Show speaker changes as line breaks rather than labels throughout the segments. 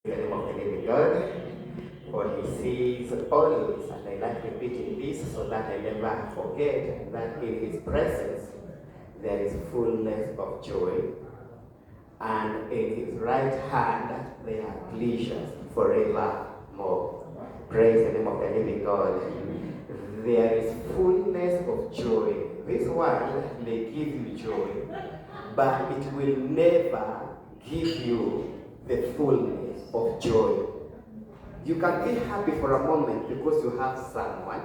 the name of the living God, for he says always, and I like repeating this so that I never forget, that in his presence there is fullness of joy, and in his right hand there are pleasures forevermore. Praise the name of the living God. There is fullness of joy. This world may give you joy, but it will never give you the fullness of joy. You can be happy for a moment because you have someone.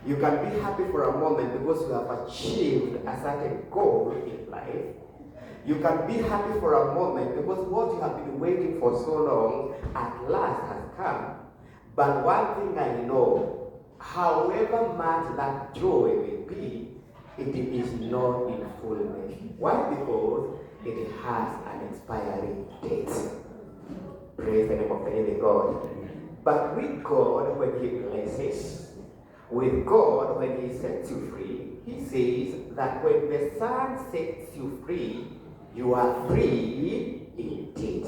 You can be happy for a moment because you have achieved a certain goal in life. You can be happy for a moment because what you have been waiting for so long at last has come. But one thing I know, however much that joy will be, it is not in fullness. Why? Because it has an expiry date. Praise the name of the living God. But with God, when he blesses, with God, when he sets you free, he says that when the Son sets you free, you are free indeed.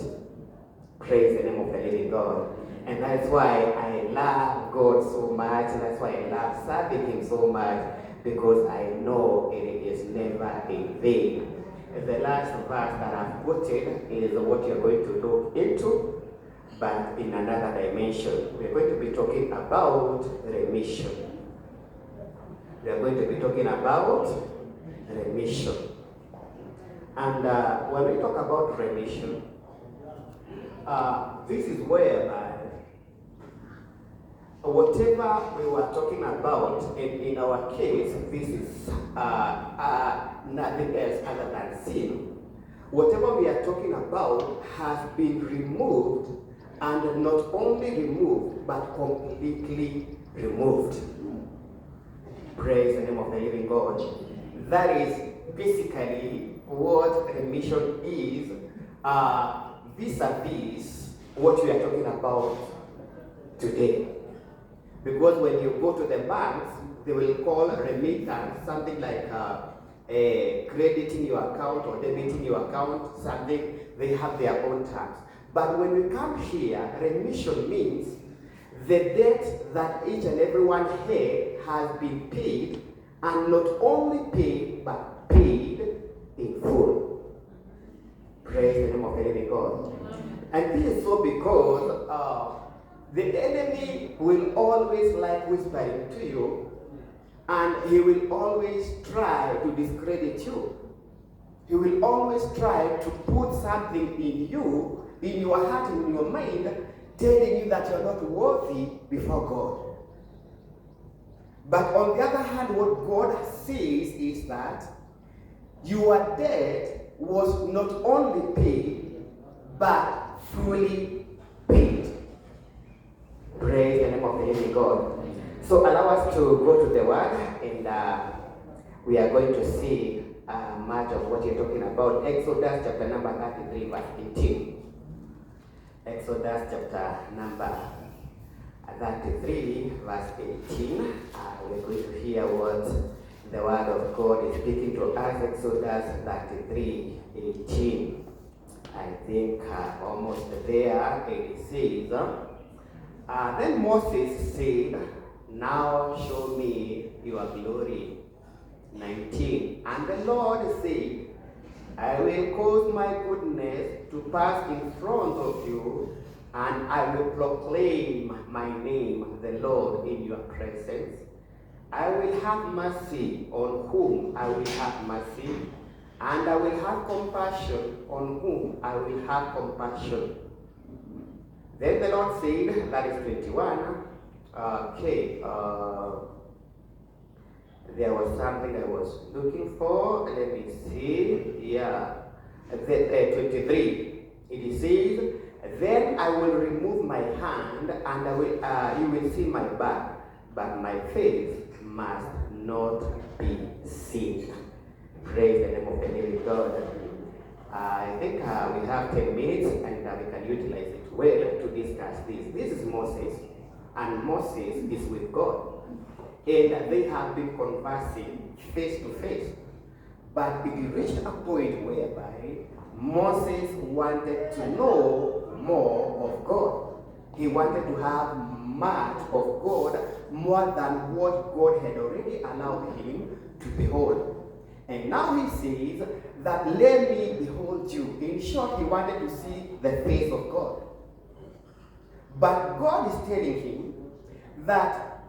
Praise the name of the living God. And that's why I love God so much. That's why I love serving him so much, because I know it is never in vain. The last verse that I've quoted is what you're going to look into, but in another dimension. We're going to be talking about remission. We are going to be talking about remission. And when we talk about remission, this is whereby whatever we were talking about, in our case, this is nothing else other than sin. Whatever we are talking about has been removed, and not only removed, but completely removed. Praise the name of the living God. That is basically what remission is, vis-a-vis what we are talking about today. Because when you go to the banks, they will call remittance something like crediting your account or debiting your account, something. They have their own terms. But when we come here, remission means the debt that each and everyone had has been paid, and not only paid, but paid in full. Praise the name of the living God. And this is so because the enemy will always like whispering to you, and he will always try to discredit you. He will always try to put something in you, in your heart, in your mind, telling you that you're not worthy before God. But on the other hand, what God says is that your debt was not only paid, but fully paid. Praise the name of the living God. So allow us to go to the word, and we are going to see much of what you're talking about. Exodus chapter number 33, verse 18. Exodus chapter number 33, verse 18. We're going to hear what the word of God is speaking to us. Exodus 33, 18. I think almost there it says, then Moses said, "Now show me your glory." 19. And the Lord said, "I will cause my goodness to pass in front of you, and I will proclaim my name, the Lord, in your presence. I will have mercy on whom I will have mercy, and I will have compassion on whom I will have compassion." Then the Lord said, that is 21. There was something I was looking for. Let me see. Yeah. 23. It says, "Then I will remove my hand, and you will see my back, but my face must not be seen." Praise the name of the living God. I think we have 10 minutes, and we can utilize it well to discuss this. This is Moses, and Moses is with God. And they have been conversing face to face. But it reached a point whereby Moses wanted to know more of God. He wanted to have much of God, more than what God had already allowed him to behold. And now he says that let me behold you. In short, he wanted to see the face of God. But God is telling him that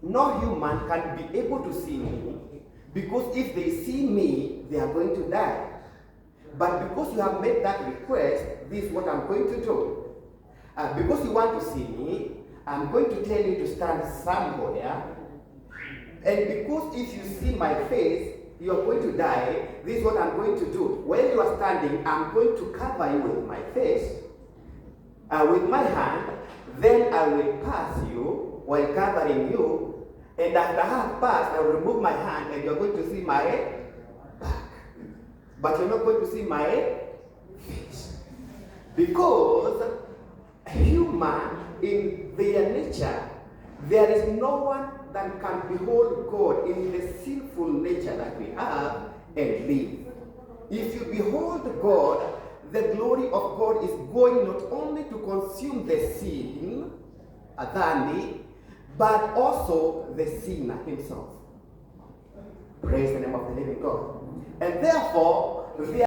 no human can be able to see me, because if they see me, they are going to die. But because you have made that request, this is what I'm going to do. Because you want to see me, I'm going to tell you to stand somewhere. And because if you see my face, you're going to die. This is what I'm going to do. When you are standing, I'm going to cover you with my face, with my hand. Then I will pass you while covering you. And after I have passed, I will remove my hand and you're going to see my back. But you're not going to see my face. Because human, in their nature, there is no one that can behold God in the sinful nature that we have and live. If you behold God, the glory of God is going not only to consume the sin, Adani, but also the sinner himself. Praise the name of the living God. And therefore,